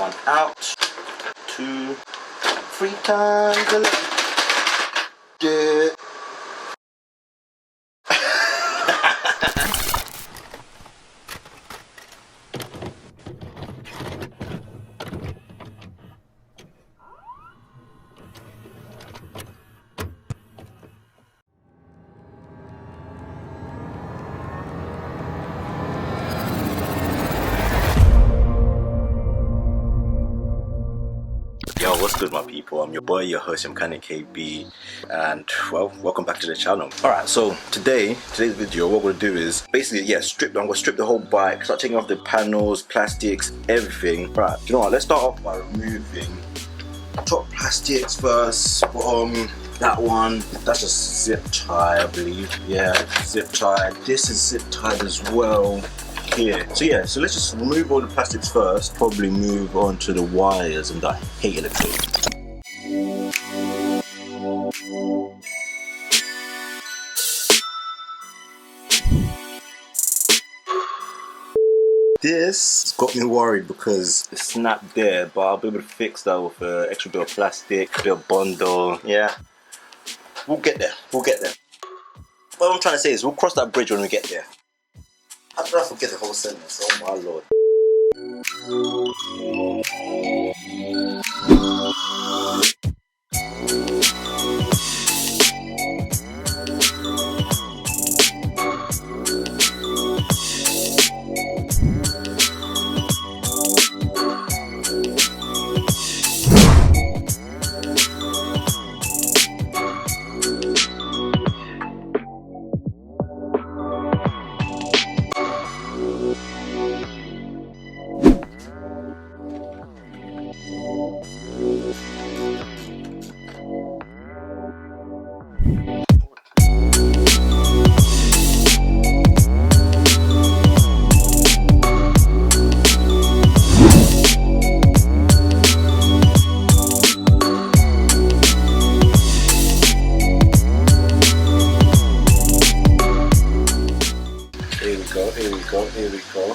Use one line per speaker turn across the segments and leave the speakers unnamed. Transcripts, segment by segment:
One out, 2, 3 times 11. Yeah. Yo, what's good my people? I'm your boy, your host, I'm kind of KB, and well, welcome back to the channel. Alright, so today's video, what we're gonna do is basically, yeah, I'm gonna strip the whole bike, start taking off the panels, plastics, everything. Right, you know what, let's start off by removing top plastics first. That one, that's just zip tie, I believe. Yeah, zip tie. This is zip tied as well here. So yeah, so let's just remove all the plastics first, probably move on to the wires and I hate electric. This got me worried because it snapped there, but I'll be able to fix that with an extra bit of plastic, a bit of bundle. Yeah, we'll get there, we'll get there. What I'm trying to say is we'll cross that bridge when we get there. How did I forget the whole sentence? Oh my lord. Here we go.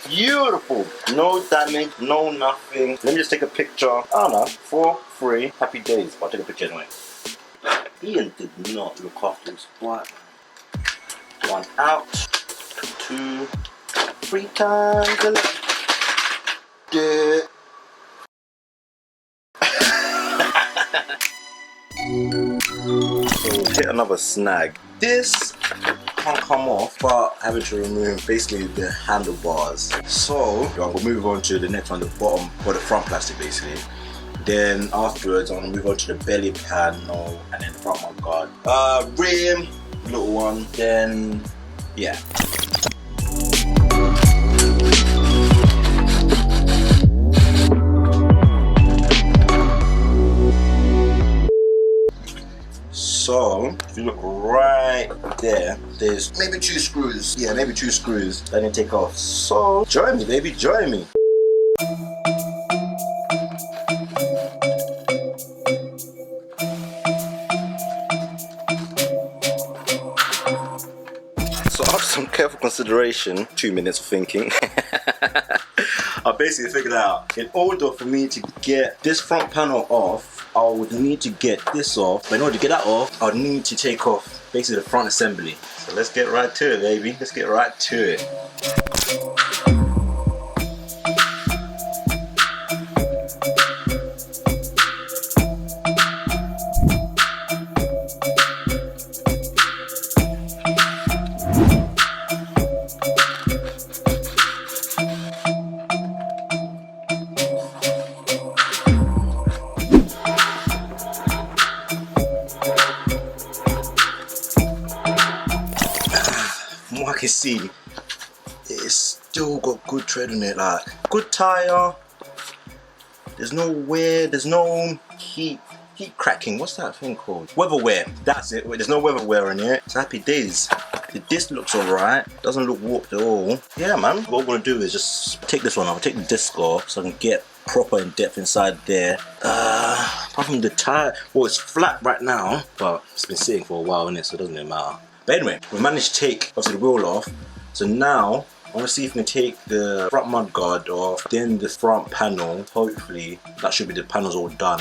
Beautiful. No damage, no nothing. Let me just take a picture. I don't know, for free. Happy days. I'll take a picture anyway. Ian did not look after his bike. One out, 2, 3 times 11. Yeah. So we'll hit another snag. This can't come off, but having to remove basically the handlebars. So I'm gonna move on to the next one, the bottom or the front plastic basically. Then afterwards I'm gonna move on to the belly panel and then the front mudguard. Rim, little one, then yeah. So if you look right there, there's maybe 2 screws. Yeah, maybe 2 screws that I need to take off. So join me, baby, join me. So after some careful consideration, 2 minutes of thinking, I basically figured out in order for me to get this front panel off, I would need to get this off. But in order to get that off, I would need to take off basically the front assembly. So let's get right to it, baby. Let's get right to it. From what I can see, it's still got good tread on it, like good tire. There's no wear, there's no heat cracking. What's that thing called? Weather wear. That's it. There's no weather wear in it. It's happy days. The disc looks alright. Doesn't look warped at all. Yeah, man. What we're gonna do is just take this one off. Take the disc off so I can get proper in depth inside there. Apart from the tire, well, it's flat right now, but it's been sitting for a while, innit? So it doesn't really matter. But anyway, we managed to take obviously the wheel off. So now I want to see if we can take the front mud guard off, then the front panel. Hopefully that should be the panels all done.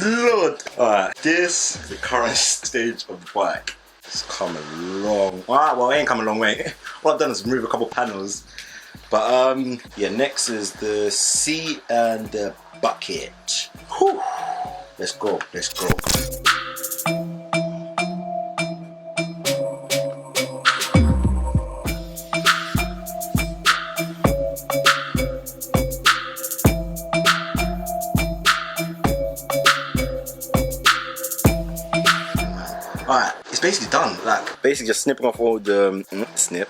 Lord! Alright, this is the current stage of the bike. It's come a long way. Well, it ain't come a long way. All I've done is remove a couple panels. But yeah, next is the seat and the bucket. Whew. Let's go, let's go. Alright, it's basically done. Like, basically just snipping off all the snip.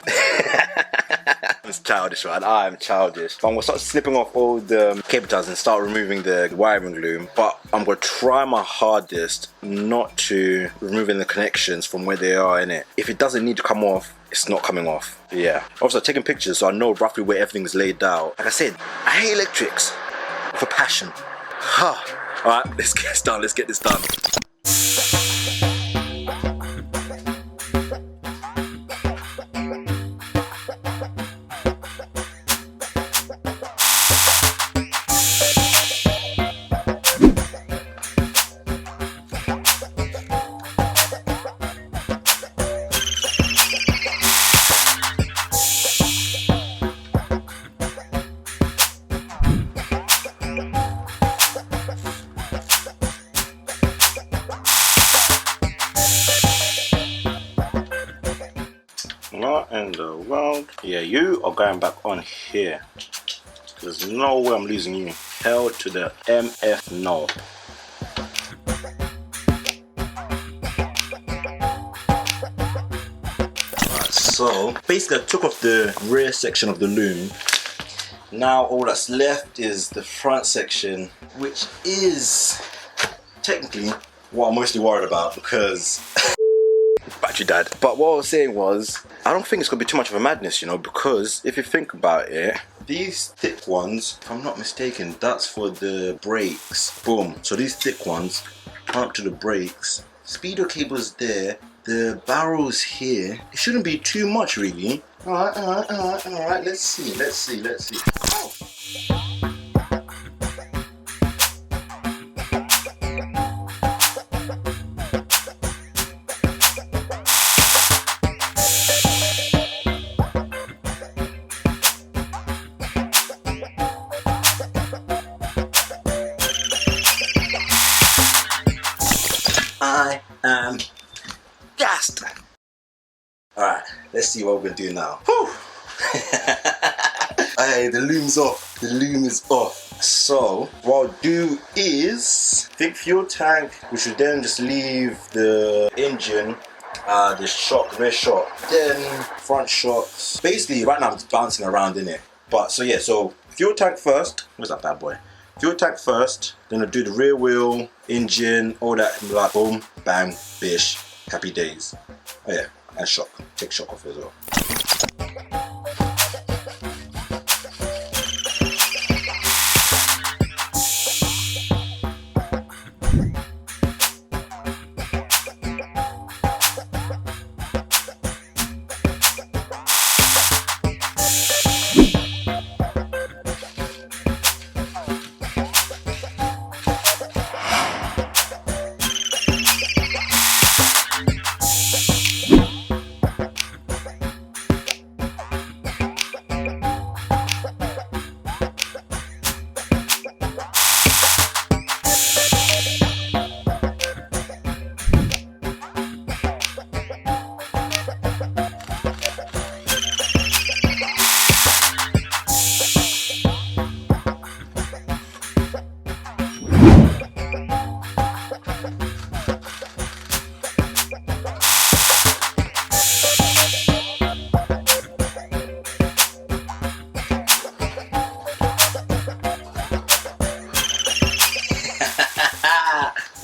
It's childish, man. I'm childish. But I'm gonna start snipping off all the cable ties and start removing the wiring loom. But I'm gonna try my hardest not to remove the connections from where they are in it. If it doesn't need to come off, it's not coming off. Yeah. Also, taking pictures so I know roughly where everything's laid out. Like I said, I hate electrics for passion. Alright, let's get this done. Let's get this done. Not in the world. Yeah, you are going back on here. There's no way I'm losing you. Hell to the MF no. Alright, so basically I took off the rear section of the loom. Now all that's left is the front section, which is technically what I'm mostly worried about because battery died. But what I was saying was, I don't think it's gonna be too much of a madness, you know, because if you think about it, these thick ones, if I'm not mistaken, that's for the brakes. Boom. So these thick ones come up to the brakes. Speedo cable's there. The barrel's here. It shouldn't be too much, really. Alright. Let's see. Oh. I am gassed. Alright, let's see what we're gonna do now. Whew. Hey, the loom's off. The loom is off. So, what I'll do is big fuel tank. We should then just leave the engine, the shock, rear shock, then front shocks. Basically, right now I'm just bouncing around in it. But so yeah, so fuel tank first. Where's that bad boy? Fuel tank first, then I'll do the rear wheel, engine, all that, and like boom, bang, bish, happy days. Oh yeah, and shock, take shock off as well.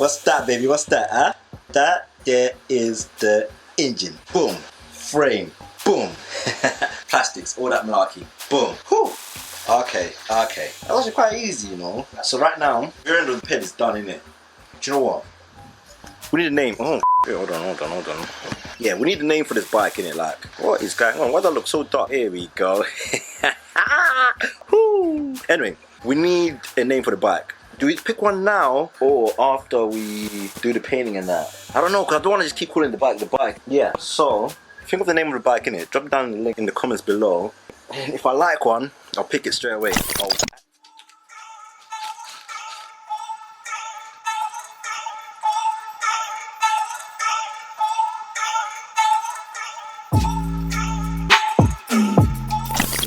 What's that, baby? What's that, huh? That there is the engine. Boom. Frame. Boom. Plastics, all that malarkey. Boom. Whew. Okay. That was quite easy, you know. So right now, your end of the pen is done, innit? Do you know what? We need a name. Oh, hold on. Yeah, we need a name for this bike, innit? Like, what is going on? Why does that look so dark? Here we go. Anyway, we need a name for the bike. Do we pick one now or after we do the painting and that? I don't know, because I don't want to just keep calling the bike. Yeah, so think of the name of the bike, innit? Drop down the link in the comments below. And if I like one, I'll pick it straight away.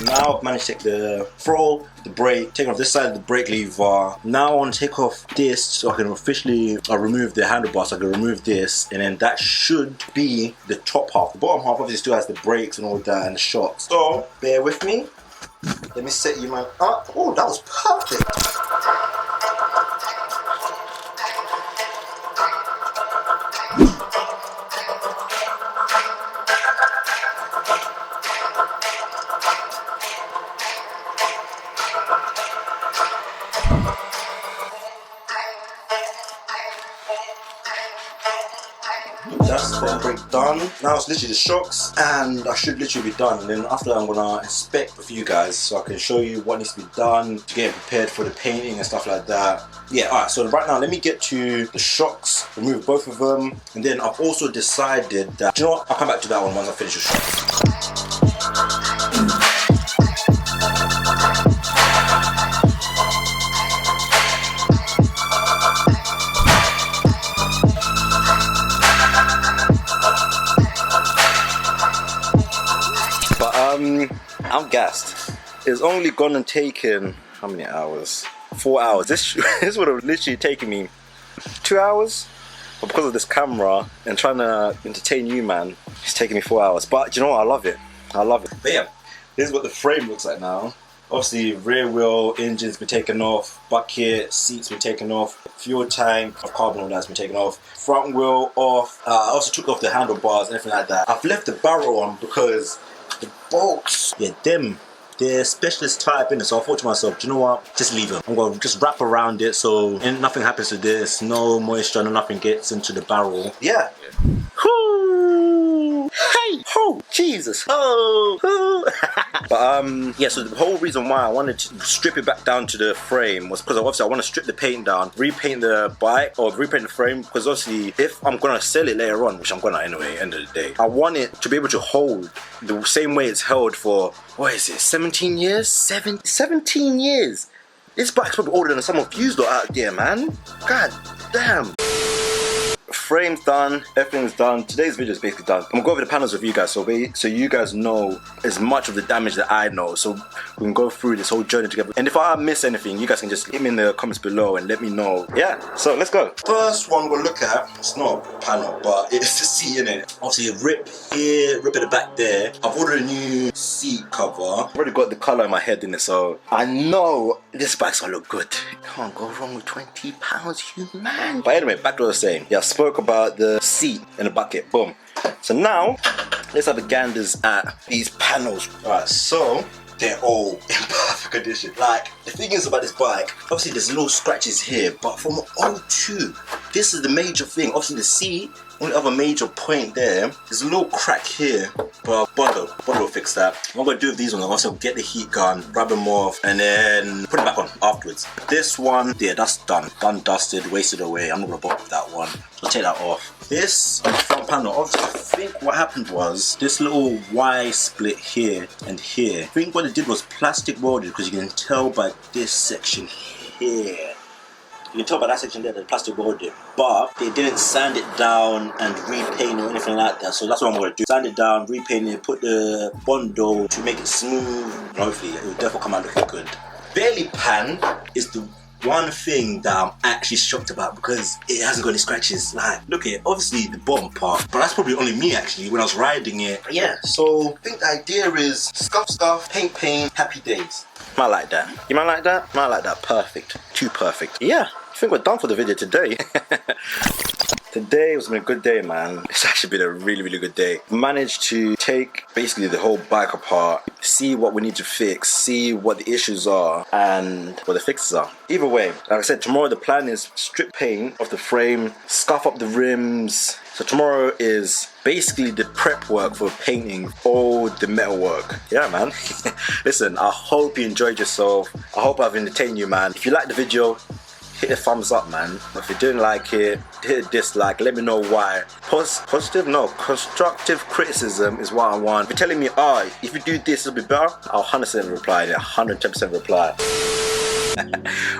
Now I've managed to take the throttle, the brake, taking off this side of the brake lever. Now I want to take off this so I can officially remove the handlebar, so I can remove this, and then that should be the top half. The bottom half obviously still has the brakes and all that and the shocks. So bear with me. Let me set you man up. Oh, that was perfect. That's the bottom brake done. Now it's literally the shocks and I should literally be done. And then after that I'm gonna inspect with you guys so I can show you what needs to be done to get prepared for the painting and stuff like that. Yeah, alright, so right now let me get to the shocks, remove both of them, and then I've also decided that, do you know what, I'll come back to that one once I finish the shocks. I'm gassed. It's only gone and taken, how many hours? 4 hours. This would have literally taken me 2 hours. But because of this camera and trying to entertain you, man, it's taking me 4 hours. But you know what? I love it. But yeah, this is what the frame looks like now. Obviously, rear wheel, engine's been taken off, bucket, seats been taken off, fuel tank of carbon all that's been taken off, front wheel off. I also took off the handlebars and everything like that. I've left the barrel on because the bolts, yeah, they're specialist type in it. So I thought to myself, do you know what? Just leave them. I'm going to just wrap around it so nothing happens to this. No moisture, nothing gets into the barrel. Yeah. Hey, oh, Jesus. Oh. But yeah, so the whole reason why I wanted to strip it back down to the frame was because obviously I want to strip the paint down, repaint the bike or repaint the frame, because obviously if I'm gonna sell it later on, which I'm gonna anyway, end of the day, I want it to be able to hold the same way it's held for, what is it, 17 years? 17 years. This bike's probably older than some of you lot out there, man. God damn. Frame's done, everything's done. Today's video is basically done. I'm gonna go over the panels with you guys so you guys know as much of the damage that I know, so we can go through this whole journey together. And if I miss anything, you guys can just hit me in the comments below and let me know. Yeah, so let's go. First one we'll look at, it's not a panel, but it's the seat in it. Obviously a rip here, rip at the back there. I've ordered a new seat cover. I've already got the colour in my head in it, so I know this bike's gonna look good. Can't go wrong with £20, you man. But anyway, back to what I was saying. Yeah, I spoke about the seat in the bucket. Boom. So now let's have a ganders at these panels. Alright, so they're all in perfect condition. Like, the thing is about this bike, obviously there's little scratches here, but from 02, this is the major thing. Obviously the seat, only other major point there, there's a little crack here, but Bondo will fix that. What I'm going to do with these ones, I'll also get the heat gun, rub them off, and then put it back on afterwards. This one, yeah, that's done. Done, dusted, wasted away. I'm not going to bother with that one. So I'll take that off. This front panel, obviously I think what happened was this little Y split here and here. I think what it did was plastic welded, because you can tell by this section here. You can tell by that section there that plastic welded, but they didn't sand it down and repaint or anything like that. So that's what I'm going to do. Sand it down, repaint it, put the Bondo to make it smooth, and hopefully it will definitely come out looking good. Belly pan is the one thing that I'm actually shocked about, because it hasn't got any scratches. Like, look at it, obviously the bottom part, but that's probably only me actually when I was riding it. But yeah, so I think the idea is scuff, paint, happy days. Might like that. You might like that? Might like that. Perfect. Too perfect. Yeah, I think we're done for the video today. Today was been a good day, man. It's actually been a really good day. Managed to take basically the whole bike apart, see what we need to fix, see what the issues are and what the fixes are. Either way, like I said, tomorrow the plan is strip paint off the frame, scuff up the rims. So tomorrow is basically the prep work for painting all the metal work. Yeah, man. Listen, I hope you enjoyed yourself. I hope I've entertained you, man. If you liked the video, hit a thumbs up, man. If you didn't like it, hit a dislike, let me know why. Positive? No, constructive criticism is what I want. If you're telling me, oh, if you do this, it'll be better, I'll 100% reply, 110% reply.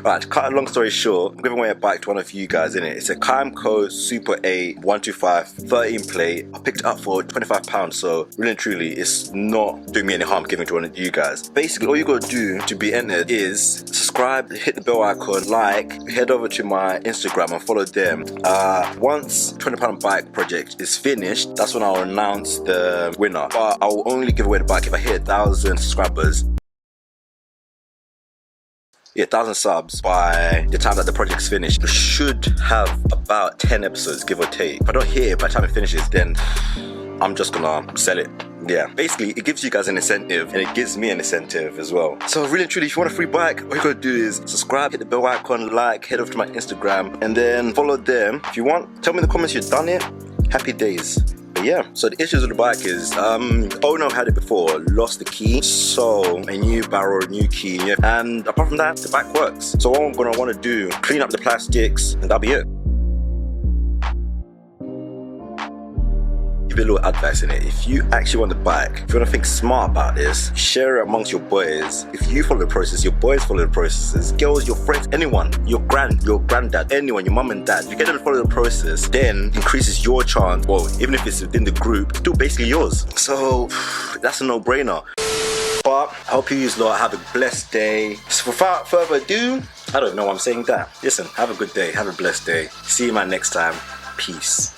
Right, to cut a long story short, I'm giving away a bike to one of you guys in it. It's a KB.Garage Super A 125 13 plate. I picked it up for £25, so really and truly it's not doing me any harm giving it to one of you guys. Basically all you gotta do to be entered is subscribe, hit the bell icon, like, head over to my Instagram and follow them. Once £20 bike project is finished, that's when I'll announce the winner, but I'll only give away the bike if I hit 1,000 subscribers. Yeah, 1,000 subs by the time that the project's finished. We should have about 10 episodes, give or take. If I don't hit it by the time it finishes, then I'm just gonna sell it. Yeah, basically it gives you guys an incentive and it gives me an incentive as well. So really and truly, if you want a free bike, all you gotta do is subscribe, hit the bell icon, like, head over to my Instagram and then follow them. If you want, tell me in the comments you've done it. Happy days. But yeah, so the issues with the bike is owner had it before, lost the key, so a new barrel, new key, yeah. And apart from that, the bike works. So what I'm gonna want to do, clean up the plastics and that'll be it. Give you a little advice in it. If you actually want the bike, if you want to think smart about this, share it amongst your boys. If you follow the process, your boys follow the processes, girls, your friends, anyone, your granddad, anyone, your mum and dad, if you get them to follow the process, then increases your chance, well, even if it's within the group, it's still basically yours. So that's a no-brainer. But I hope you lot have a blessed day. So without further ado, I don't know why I'm saying that. Listen, have a good day, have a blessed day. See you man next time. Peace.